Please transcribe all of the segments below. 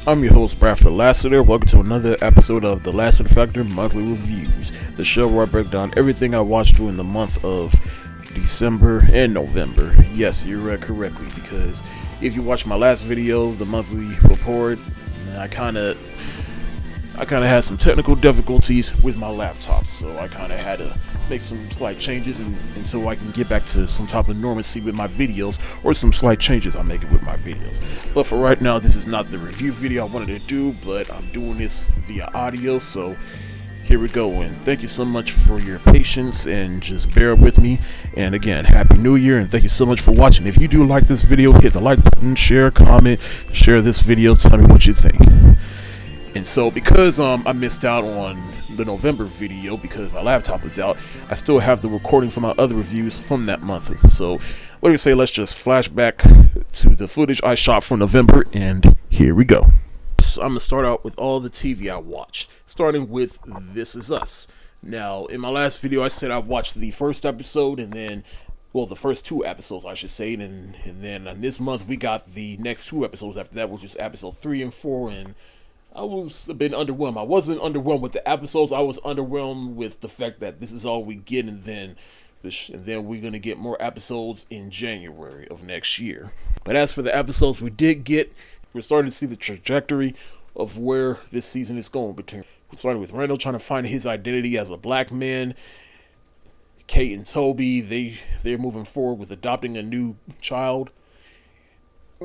I'm your host, Bradford Lassiter. Welcome to another episode of the Lassiter Factor Monthly Reviews, the show where I break down everything I watched during the month of December and November. Yes, you read correctly, because if you watch my last video, the monthly report, I kind of had some technical difficulties with my laptop, so I kind of had to make some slight changes until I can get back to some type of normalcy with my videos, or some slight changes I'm making with my videos. But for right now, this is not the review video I wanted to do, but I'm doing this via audio, so here we go. And thank you so much for your patience, and just bear with me. And again, Happy New Year, and thank you so much for watching. If you do like this video, hit the like button, share, comment, share this video, tell me what you think. And so, because I missed out on the November video because my laptop was out, I still have the recording for my other reviews from that month. So, what do you say, let's just flash back to the footage I shot for November, and here we go. So I'm going to start out with all the TV I watched, starting with This Is Us. Now, in my last video, I said I watched the first episode, and then, well, the first two episodes, I should say, and then this month we got the next two episodes after that, which is episode 3 and 4, and I was a bit underwhelmed. I wasn't underwhelmed with the episodes. I was underwhelmed with the fact that this is all we get, and then we're gonna get more episodes in January of next year. But as for the episodes we did get, we're starting to see the trajectory of where this season is going. We started with Randall trying to find his identity as a black man. Kate and Toby, they're moving forward with adopting a new child.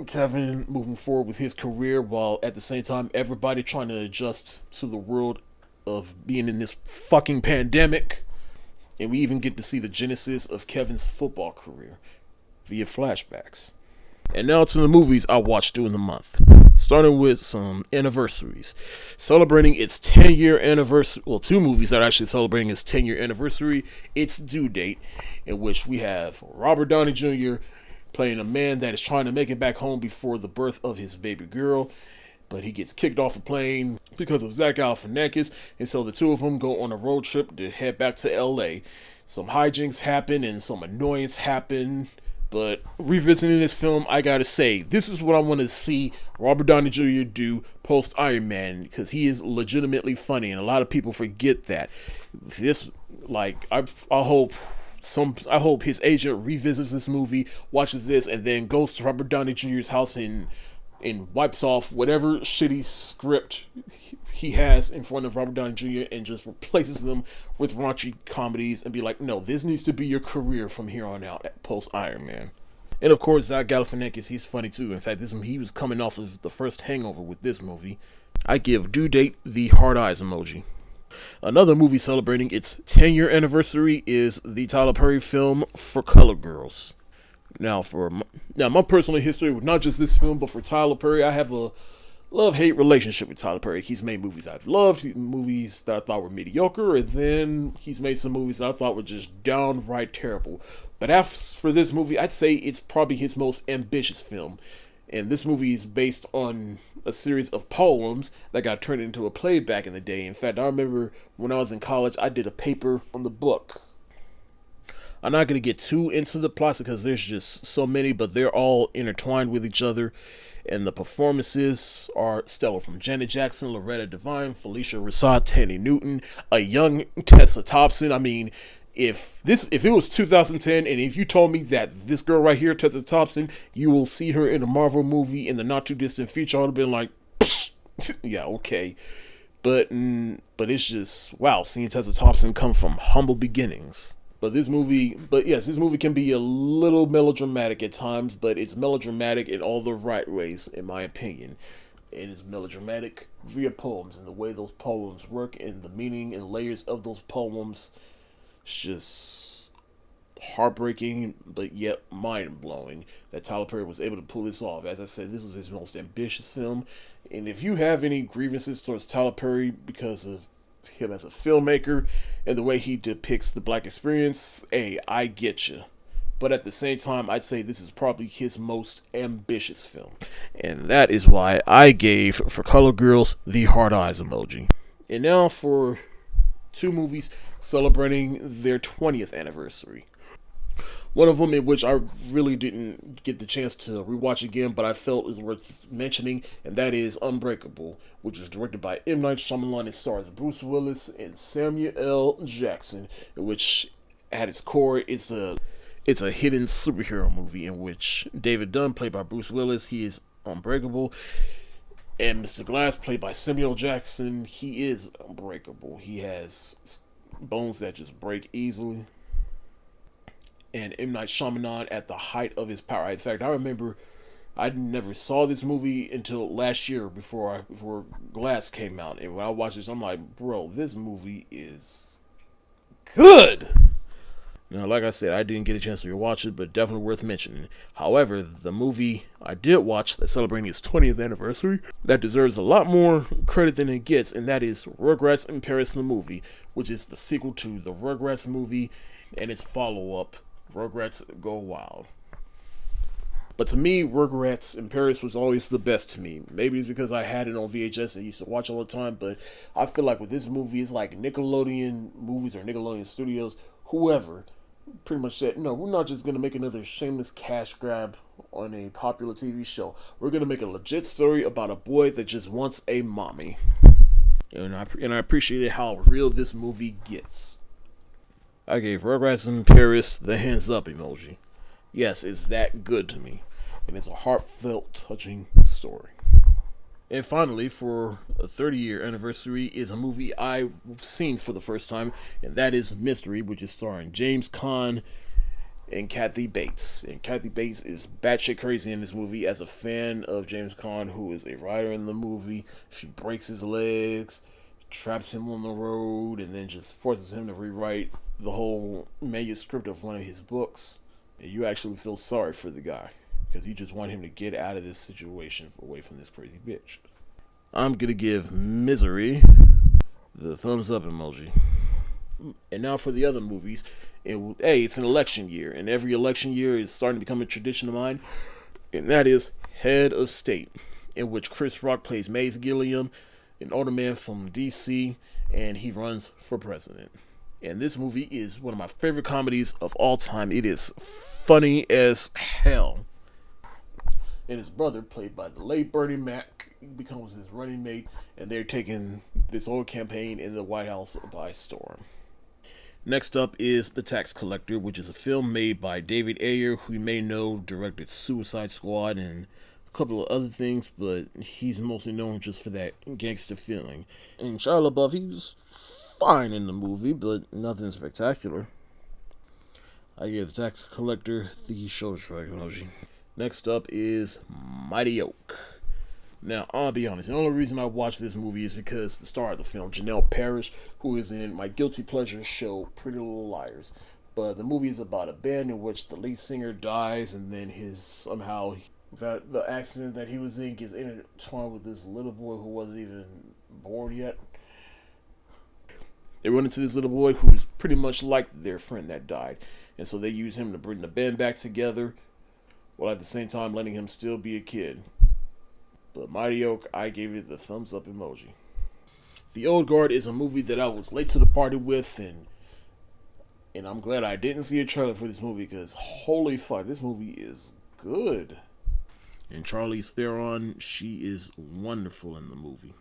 Kevin moving forward with his career, while at the same time everybody trying to adjust to the world of being in this fucking pandemic. And we even get to see the genesis of Kevin's football career via flashbacks. And now to the movies I watched during the month, starting with some anniversaries. Celebrating its 10-year anniversary, well, two movies that are actually celebrating its 10-year anniversary, its due date, in which we have Robert Downey Jr. playing a man that is trying to make it back home before the birth of his baby girl, but he gets kicked off a plane because of Zach Galifianakis, and so the two of them go on a road trip to head back to LA. Some hijinks happen and some annoyance happen, but revisiting this film, I gotta say, this is what I want to see Robert Downey Jr. do post Iron Man, because he is legitimately funny, and a lot of people forget that. This, like, I hope his agent revisits this movie, watches this, and then goes to Robert Downey Jr.'s house and wipes off whatever shitty script he has in front of Robert Downey Jr. and just replaces them with raunchy comedies and be like, no, this needs to be your career from here on out at post Iron Man. And of course, Zach Galifianakis, he's funny too. In fact, he was coming off of the first Hangover with this movie. I give due date the hard eyes emoji. Another movie celebrating its 10-year anniversary is the Tyler Perry film For Color Girls. Now, my personal history with not just this film, but for Tyler Perry, I have a love-hate relationship with Tyler Perry. He's made movies I've loved, movies that I thought were mediocre, and then he's made some movies that I thought were just downright terrible. But as for this movie, I'd say it's probably his most ambitious film. And this movie is based on a series of poems that got turned into a play back in the day. In fact, I remember when I was in college, I did a paper on the book. I'm not going to get too into the plots because there's just so many, but they're all intertwined with each other. And the performances are stellar, from Janet Jackson, Loretta Devine, Felicia Rashad, Thandie Newton, a young Tessa Thompson. I mean, if it was 2010, and if you told me that this girl right here, Tessa Thompson, you will see her in a Marvel movie in the not too distant future, I would have been like, yeah, okay. But it's just, wow, seeing Tessa Thompson come from humble beginnings. This movie can be a little melodramatic at times, but it's melodramatic in all the right ways, in my opinion. It is melodramatic via poems, and the way those poems work, and the meaning and layers of those poems. It's just heartbreaking, but yet mind-blowing that Tyler Perry was able to pull this off. As I said, this was his most ambitious film, and if you have any grievances towards Tyler Perry because of him as a filmmaker and the way he depicts the black experience, hey, I get you. But at the same time, I'd say this is probably his most ambitious film. And that is why I gave For Color Girls the hard eyes emoji. And now for two movies celebrating their 20th anniversary. One of them in which I really didn't get the chance to rewatch again, but I felt is worth mentioning, and that is Unbreakable, which is directed by M. Night Shyamalan and stars Bruce Willis and Samuel L. Jackson, which at its core it's a hidden superhero movie in which David Dunn, played by Bruce Willis, he is unbreakable, and Mr. Glass, played by Samuel Jackson, he is unbreakable. He has bones that just break easily. And M. Night Shyamalan at the height of his power. In fact, I remember I never saw this movie until last year before Glass came out. And when I watched this, I'm like, bro, this movie is good. Now, like I said, I didn't get a chance to rewatch it, but definitely worth mentioning. However, the movie I did watch that's celebrating its 20th anniversary that deserves a lot more credit than it gets, and that is Rugrats in Paris the movie, which is the sequel to the Rugrats movie and its follow-up, Rugrats Go Wild. But to me, Rugrats in Paris was always the best to me. Maybe it's because I had it on VHS and I used to watch all the time, but I feel like with this movie, it's like Nickelodeon movies or Nickelodeon Studios, whoever, pretty much said, no, we're not just going to make another shameless cash grab on a popular TV show. We're going to make a legit story about a boy that just wants a mommy. And I appreciated how real this movie gets. I gave Rugrats in Paris the hands up emoji. Yes, it's that good to me. And it's a heartfelt, touching story. And finally, for a 30-year anniversary, is a movie I've seen for the first time, and that is Mystery, which is starring James Caan and Kathy Bates. And Kathy Bates is batshit crazy in this movie. As a fan of James Caan, who is a writer in the movie, she breaks his legs, traps him on the road, and then just forces him to rewrite the whole manuscript of one of his books. And you actually feel sorry for the guy, because you just want him to get out of this situation, away from this crazy bitch. I'm going to give Misery the thumbs up emoji. And now for the other movies. It's an election year, and every election year is starting to become a tradition of mine, and that is Head of State, in which Chris Rock plays Mace Gilliam, an older man from DC, and he runs for president. And this movie is one of my favorite comedies of all time. It is funny as hell. And his brother, played by the late Bernie Mac, becomes his running mate, and they're taking this whole campaign in the White House by storm. Next up is The Tax Collector, which is a film made by David Ayer, who you may know directed Suicide Squad and a couple of other things, but he's mostly known just for that gangster feeling. And Shia LaBeouf, he was fine in the movie, but nothing spectacular. I give The Tax Collector the shoulder shrug emoji. Next up is Mighty Oak. Now, I'll be honest, the only reason I watched this movie is because the star of the film, Janelle Parrish, who is in my guilty pleasure show, Pretty Little Liars. But the movie is about a band in which the lead singer dies, and then the accident that he was in gets intertwined with this little boy who wasn't even born yet. They run into this little boy who's pretty much like their friend that died, and so they use him to bring the band back together, while at the same time letting him still be a kid. But Mighty Oak, I gave it the thumbs up emoji. The Old Guard is a movie that I was late to the party with, and I'm glad I didn't see a trailer for this movie, because holy fuck, this movie is good. And Charlize Theron, she is wonderful in the movie.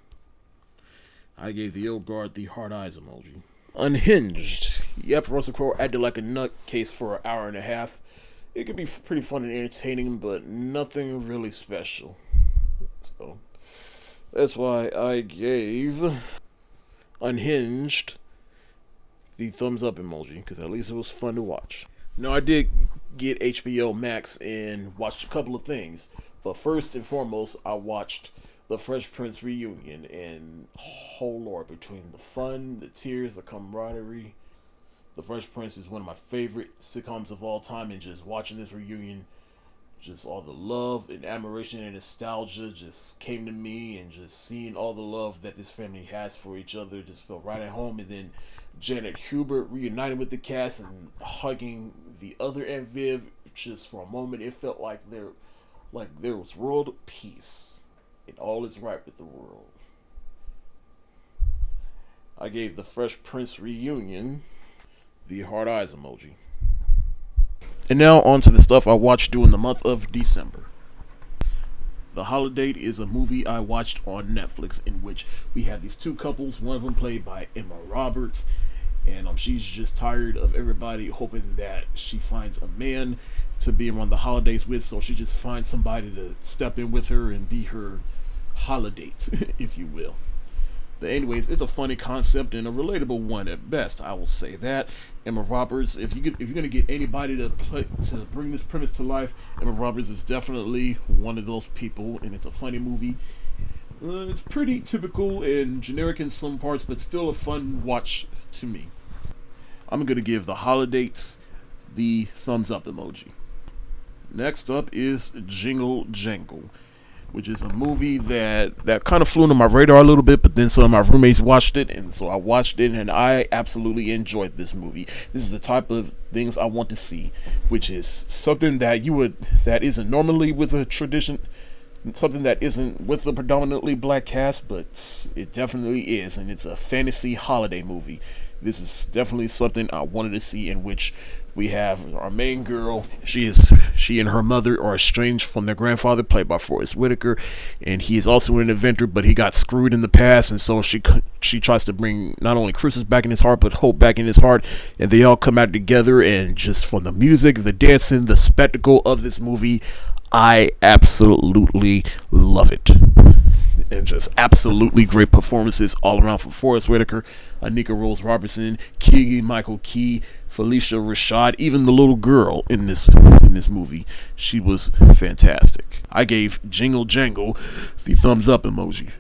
I gave The Old Guard the hard eyes emoji. Unhinged. Yep, Russell Crowe acted like a nutcase for an hour and a half. It could be pretty fun and entertaining, but nothing really special. So, that's why I gave Unhinged the thumbs up emoji, because at least it was fun to watch. Now, I did get HBO Max and watched a couple of things, but first and foremost, I watched The Fresh Prince reunion, and oh lord, between the fun, the tears, the camaraderie, The Fresh Prince is one of my favorite sitcoms of all time, and just watching this reunion, just all the love and admiration and nostalgia just came to me, and just seeing all the love that this family has for each other just felt right at home. And then Janet Hubert reuniting with the cast and hugging the other Aunt Viv, just for a moment it felt like there was world peace and all is right with the world. I gave The Fresh Prince reunion the hard eyes emoji. And now on to the stuff I watched during the month of December. The Holiday is a movie I watched on Netflix in which we have these two couples, one of them played by Emma Roberts, and she's just tired of everybody hoping that she finds a man to be around the holidays with, so she just finds somebody to step in with her and be her holiday, if you will. But anyways, it's a funny concept and a relatable one at best. I will say that Emma Roberts, if you're gonna get anybody to bring this premise to life, Emma Roberts is definitely one of those people, and it's a funny movie. It's pretty typical and generic in some parts, but still a fun watch to me. I'm gonna give The Holiday the thumbs up emoji. Next up is Jingle Jangle, which is a movie that kind of flew under my radar a little bit, but then some of my roommates watched it, and so I watched it, and I absolutely enjoyed this movie. This is the type of things I want to see, which is something that isn't normally with a tradition, something that isn't with a predominantly black cast, but it definitely is, and it's a fantasy holiday movie. This is definitely something I wanted to see, in which we have our main girl. She and her mother are estranged from their grandfather, played by Forrest Whitaker, and he is also an inventor, but he got screwed in the past, and so she tries to bring not only Christmas back in his heart, but hope back in his heart, and they all come out together. And just from the music, the dancing, the spectacle of this movie, I absolutely love it. And just absolutely great performances all around from Forrest Whitaker, Anika Rose Robertson, Keegan-Michael Key, Felicia Rashad, even the little girl in this movie. She was fantastic. I gave Jingle Jangle the thumbs up emoji.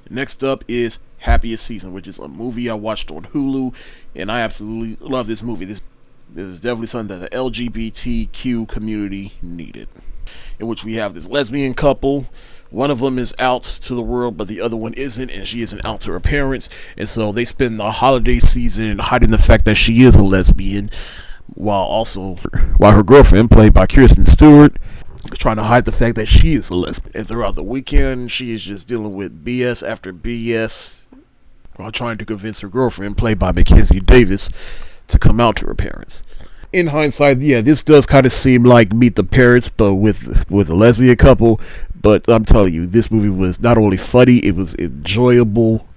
Next up is Happiest Season, which is a movie I watched on Hulu, and I absolutely love this movie. This is definitely something that the LGBTQ community needed, in which we have this lesbian couple. One of them is out to the world, but the other one isn't, and she isn't out to her parents, and so they spend the holiday season hiding the fact that she is a lesbian, while her girlfriend, played by Kirsten Stewart, is trying to hide the fact that she is a lesbian. And throughout the weekend, she is just dealing with BS after BS while trying to convince her girlfriend, played by Mackenzie Davis, to come out to her parents. In hindsight, yeah, this does kind of seem like Meet the Parents, but with a lesbian couple. But I'm telling you, this movie was not only funny, it was enjoyable,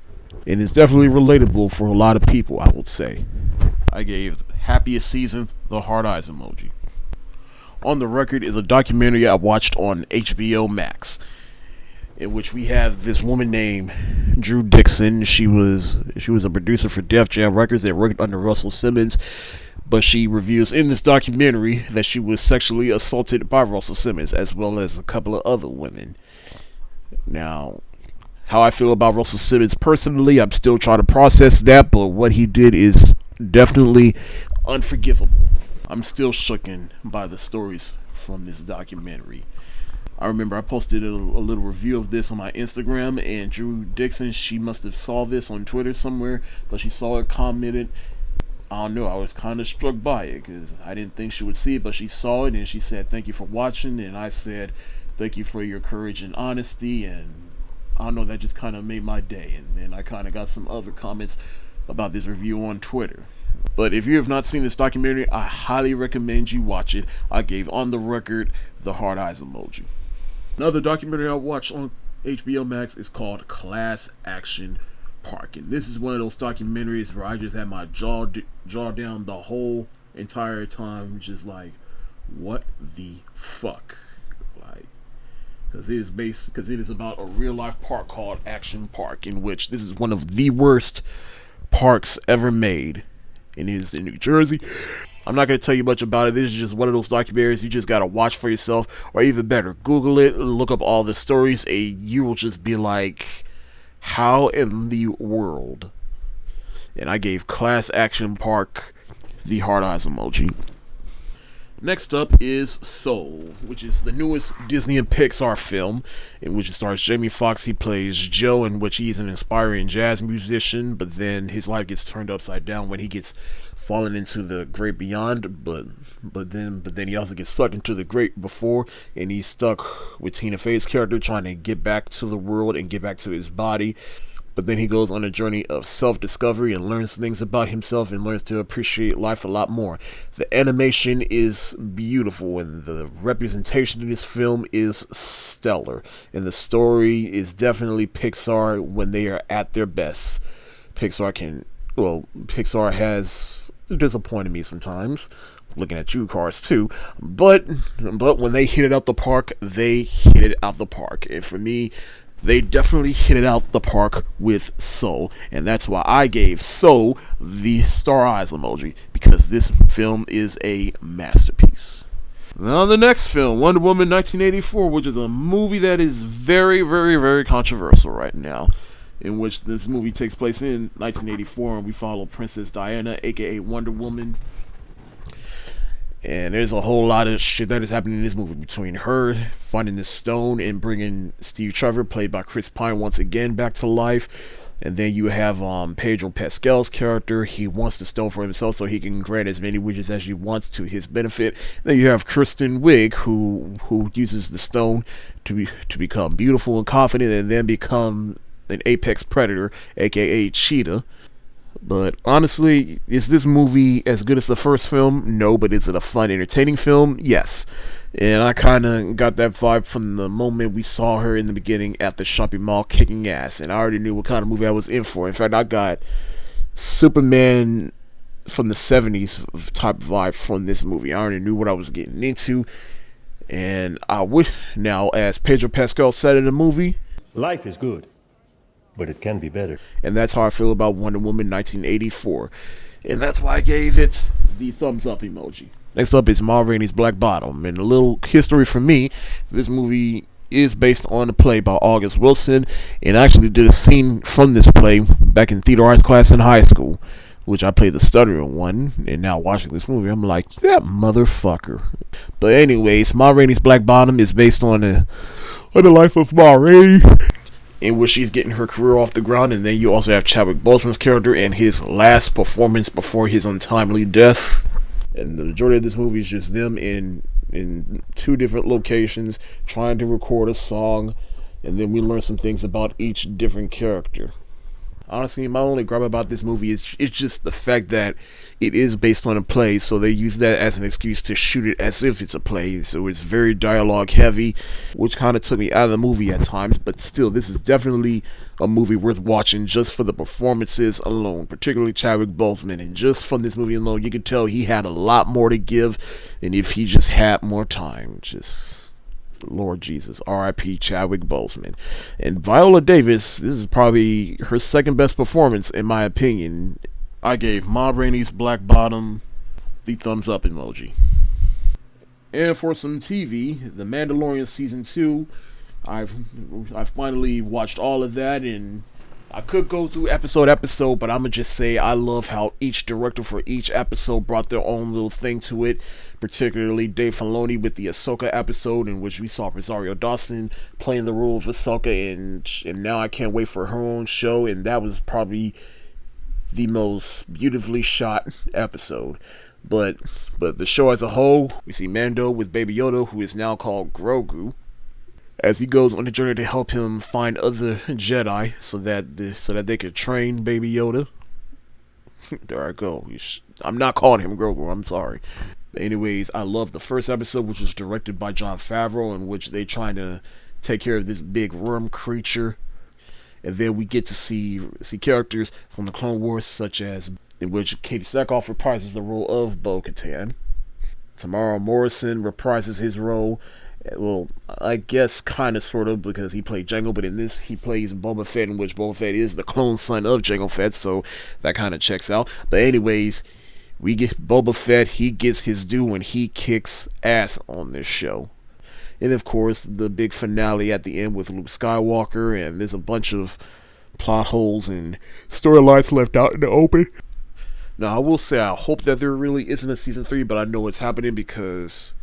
and it's definitely relatable for a lot of people, I would say. I gave Happiest Season the hard eyes emoji. On the Record is a documentary I watched on HBO Max, in which we have this woman named Drew Dixon. She was a producer for Def Jam Records that worked under Russell Simmons. But she reveals in this documentary that she was sexually assaulted by Russell Simmons, as well as a couple of other women. Now, how I feel about Russell Simmons personally, I'm still trying to process that, but what he did is definitely unforgivable. I'm still shooken by the stories from this documentary. I remember I posted a little review of this on my Instagram, and Drew Dixon, she must have saw this on Twitter somewhere, but she saw it, commented. I don't know, I was kind of struck by it because I didn't think she would see it, but she saw it and she said, "Thank you for watching," and I said, "Thank you for your courage and honesty," and I don't know, that just kind of made my day. And then I kind of got some other comments about this review on Twitter. But if you have not seen this documentary, I highly recommend you watch it. I gave On the Record the hard eyes emoji. Another documentary I watched on HBO Max is called Class Action Park, and this is one of those documentaries where I just had my jaw down the whole entire time, just like, what the fuck, like, because it is about a real life park called Action Park, in which this is one of the worst parks ever made, and it is in New Jersey. I'm not going to tell you much about it. This is just one of those documentaries you just got to watch for yourself, or even better, Google it, look up all the stories, and you will just be like, how in the world? And I gave Class Action Park the hard eyes emoji. Next up is Soul, which is the newest Disney and Pixar film, in which it stars Jamie Foxx. He plays Joe, in which he's an aspiring jazz musician, but then his life gets turned upside down when he gets fallen into the great beyond, but then he also gets sucked into the great before, and he's stuck with Tina Fey's character trying to get back to the world and get back to his body. But then he goes on a journey of self-discovery and learns things about himself and learns to appreciate life a lot more. The animation is beautiful and the representation in this film is stellar. And the story is definitely Pixar when they are at their best. Pixar has disappointed me sometimes. Looking at you, Cars too. But when they hit it out the park, they hit it out the park. And for me, they definitely hit it out the park with Soul, and that's why I gave Soul the star eyes emoji, because this film is a masterpiece. Now the next film, Wonder Woman 1984, which is a movie that is very, very, very controversial right now, in which this movie takes place in 1984, and we follow Princess Diana, aka Wonder Woman. And there's a whole lot of shit that is happening in this movie between her finding the stone and bringing Steve Trevor, played by Chris Pine, once again back to life. And then you have Pedro Pascal's character. He wants the stone for himself so he can grant as many wishes as he wants to his benefit. Then you have Kristen Wiig, who uses the stone to become beautiful and confident, and then become an apex predator, aka Cheetah. But honestly, is this movie as good as the first film? No, but is it a fun, entertaining film? Yes. And I kind of got that vibe from the moment we saw her in the beginning at the shopping mall kicking ass. And I already knew what kind of movie I was in for. In fact, I got Superman from the 70s type vibe from this movie. I already knew what I was getting into. And I would, now, as Pedro Pascal said in the movie, life is good, but it can be better. And that's how I feel about Wonder Woman 1984. And that's why I gave it the thumbs up emoji. Next up is Ma Rainey's Black Bottom. And a little history for me, this movie is based on a play by August Wilson. And I actually did a scene from this play back in theater arts class in high school, which I played the stuttering one. And now watching this movie, I'm like, that motherfucker. But anyways, Ma Rainey's Black Bottom is based on the life of Ma Rainey, in which she's getting her career off the ground. And then you also have Chadewick Boseman's character and his last performance before his untimely death. And the majority of this movie is just them in two different locations trying to record a song, and then we learn some things about each different character. Honestly, my only gripe about this movie is it's just the fact that it is based on a play, so they use that as an excuse to shoot it as if it's a play. So it's very dialogue heavy, which kind of took me out of the movie at times. But still, this is definitely a movie worth watching just for the performances alone, particularly Chadewick Boseman. And just from this movie alone, you could tell he had a lot more to give, and if he just had more time, just Lord Jesus, R.I.P. Chadewick Boseman. And Viola Davis, this is probably her second best performance in my opinion. I gave Ma Rainey's Black Bottom the thumbs up emoji. And for some TV, The Mandalorian Season 2, I finally watched all of that, and I could go through episode, but I'm going to just say I love how each director for each episode brought their own little thing to it, particularly Dave Filoni with the Ahsoka episode, in which we saw Rosario Dawson playing the role of Ahsoka, and now I can't wait for her own show, and that was probably the most beautifully shot episode. But the show as a whole, we see Mando with Baby Yoda, who is now called Grogu, as he goes on a journey to help him find other Jedi so that they could train Baby Yoda. There I go. I'm not calling him Grogu, I'm sorry. Anyways, I love the first episode, which was directed by Jon Favreau, in which they trying to take care of this big worm creature. And then we get to see characters from the Clone Wars, such as in which Katie Sackhoff reprises the role of Bo-Katan. Tamara Morrison reprises his role. Well, I guess kind of, sort of, because he played Jango, but in this he plays Boba Fett, in which Boba Fett is the clone son of Jango Fett, so that kind of checks out. But anyways, we get Boba Fett, he gets his due, and he kicks ass on this show. And of course, the big finale at the end with Luke Skywalker, and there's a bunch of plot holes and storylines left out in the open. Now, I will say I hope that there really isn't a season 3, but I know it's happening because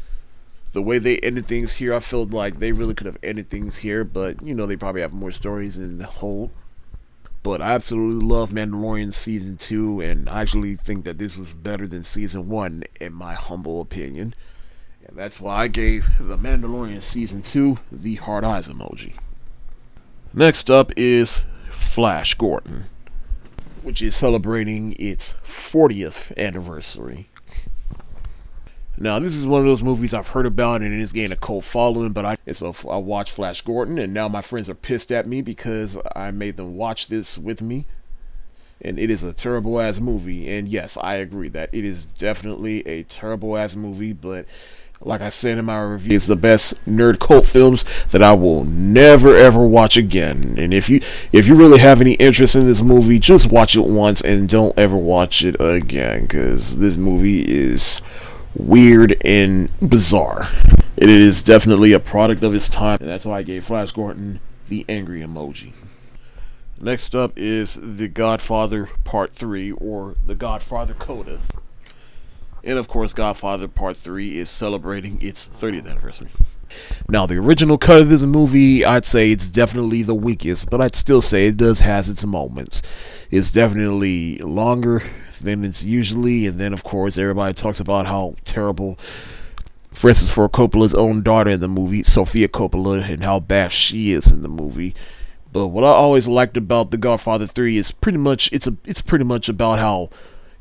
the way they ended things here, I felt like they really could have ended things here, but, you know, they probably have more stories in the whole. But I absolutely love Mandalorian Season 2, and I actually think that this was better than Season 1, in my humble opinion. And that's why I gave The Mandalorian Season 2 the hard eyes emoji. Next up is Flash Gordon, which is celebrating its 40th anniversary. Now, this is one of those movies I've heard about and it is getting a cult following, but I watched Flash Gordon, and now my friends are pissed at me because I made them watch this with me. And it is a terrible ass movie, and yes, I agree that it is definitely a terrible ass movie, but like I said in my review, it's the best nerd cult films that I will never ever watch again. And if you really have any interest in this movie, just watch it once and don't ever watch it again, because this movie is weird and bizarre. It is definitely a product of its time, and that's why I gave Flash Gordon the angry emoji. Next up is The Godfather Part 3, or The Godfather Coda. And of course, Godfather Part 3 is celebrating its 30th anniversary. Now, the original cut of this movie, I'd say it's definitely the weakest, but I'd still say it does has its moments. It's definitely longer than it's usually, and then of course everybody talks about how terrible Francis Ford Coppola's own daughter in the movie, Sofia Coppola, and how bad she is in the movie. But what I always liked about The Godfather 3 is pretty much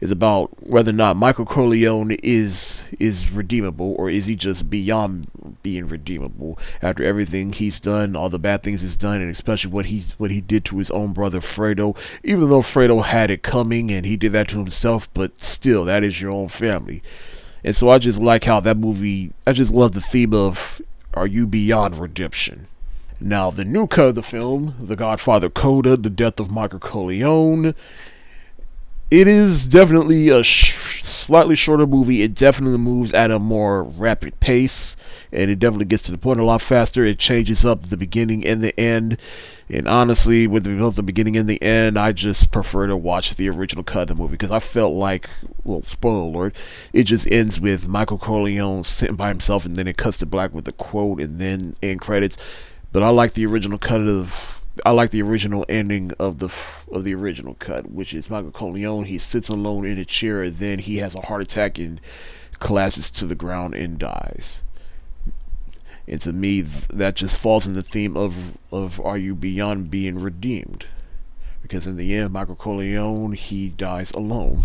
about whether or not Michael Corleone is redeemable, or is he just beyond being redeemable after everything he's done, all the bad things he's done, and especially what he did to his own brother Fredo. Even though Fredo had it coming and he did that to himself, but still, that is your own family. And so I just like how that movie, I just love the theme of, are you beyond redemption? Now, the new cut of the film, The Godfather Coda, The Death of Michael Corleone, it is definitely a slightly shorter movie. It definitely moves at a more rapid pace, and it definitely gets to the point a lot faster. It changes up the beginning and the end, and honestly, with both the beginning and the end, I just prefer to watch the original cut of the movie, because I felt like, well, spoiler alert, it just ends with Michael Corleone sitting by himself, and then it cuts to black with a quote, and then end credits. But I like the original ending of the original cut, which is Michael Corleone. He sits alone in a chair, and then he has a heart attack and collapses to the ground and dies. And to me, that just falls in the theme of are you beyond being redeemed? Because in the end, Michael Corleone, he dies alone.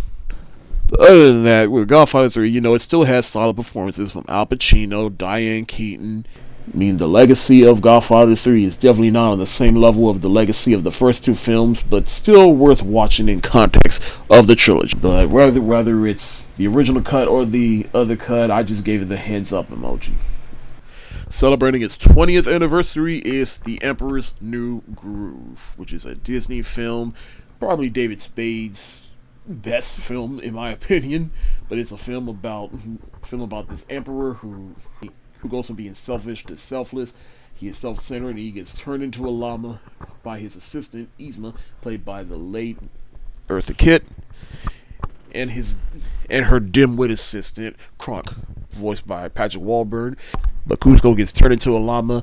But other than that, with Godfather 3, it still has solid performances from Al Pacino, Diane Keaton. I mean, the legacy of Godfather 3 is definitely not on the same level of the legacy of the first two films, but still worth watching in context of the trilogy. But whether it's the original cut or the other cut, I just gave it the hands up emoji. Celebrating its 20th anniversary is The Emperor's New Groove, which is a Disney film, probably David Spade's best film in my opinion, but it's a film about this emperor who goes from being selfish to selfless. He is self-centered, and he gets turned into a llama by his assistant Yzma, played by the late Eartha Kitt, and her dim-wit assistant Kronk, voiced by Patrick Warburton. But Kuzco gets turned into a llama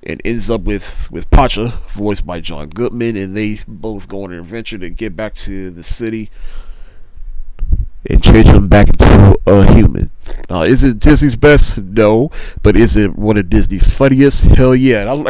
and ends up with Pacha, voiced by John Goodman, and they both go on an adventure to get back to the city and change him back into a human. Is it Disney's best? No. But is it one of Disney's funniest? Hell yeah.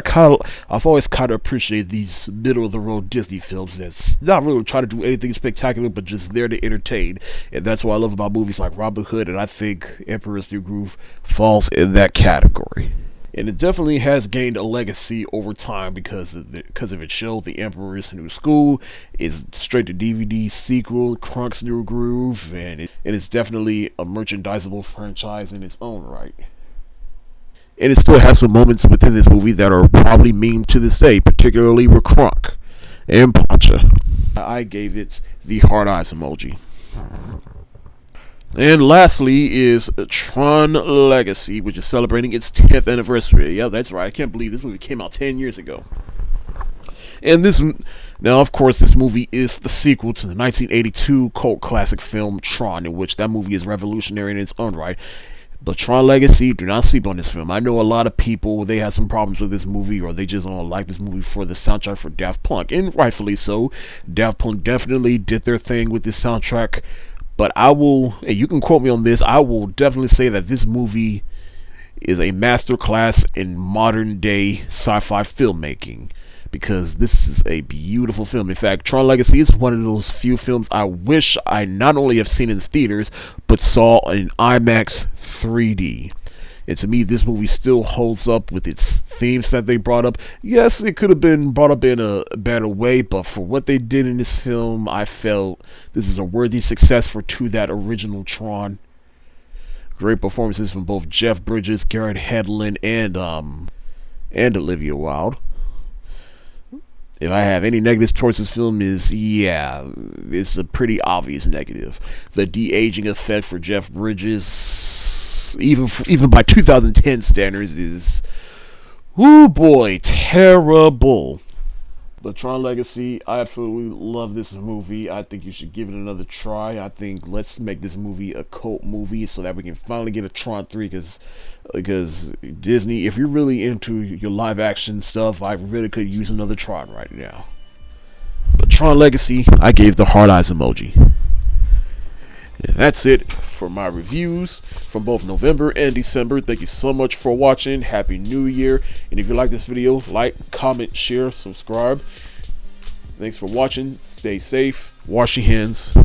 I've always kind of appreciated these middle-of-the-road Disney films that's not really trying to do anything spectacular, but just there to entertain. And that's what I love about movies like Robin Hood, and I think Emperor's New Groove falls in that category. And it definitely has gained a legacy over time because of its show, The Emperor's New School. Is straight to DVD sequel, Kronk's New Groove, and it's definitely a merchandisable franchise in its own right. And it still has some moments within this movie that are probably meme to this day, particularly with Kronk and Pacha. I gave it the hard eyes emoji. And lastly is Tron Legacy, which is celebrating its 10th anniversary. Yeah, that's right. I can't believe this movie came out 10 years ago. And now, of course, this movie is the sequel to the 1982 cult classic film Tron, in which that movie is revolutionary in its own right. But Tron Legacy, do not sleep on this film. I know a lot of people, they have some problems with this movie, or they just don't like this movie for the soundtrack for Daft Punk. And rightfully so. Daft Punk definitely did their thing with this soundtrack. But I will, and you can quote me on this, I will definitely say that this movie is a masterclass in modern day sci-fi filmmaking. because this is a beautiful film. In fact, Tron Legacy is one of those few films I wish I not only have seen in the theaters, but saw in IMAX 3D. And to me, this movie still holds up with its themes that they brought up. Yes, it could have been brought up in a better way, but for what they did in this film, I felt this is a worthy successor to that original Tron. Great performances from both Jeff Bridges, Garrett Hedlund, and Olivia Wilde. If I have any negatives towards this film it's a pretty obvious negative. The de-aging effect for Jeff Bridges, even by 2010 standards, is, oh boy, terrible. The Tron Legacy, I absolutely love this movie. I think you should give it another try. I think let's make this movie a cult movie so that we can finally get a Tron 3, because Disney, if you're really into your live action stuff, I really could use another Tron right now. But Tron Legacy, I gave the heart eyes emoji. And that's it for my reviews from both November and December. Thank you so much for watching. Happy New Year. And if you like this video, like, comment, share, subscribe. Thanks for watching. Stay safe. Wash your hands.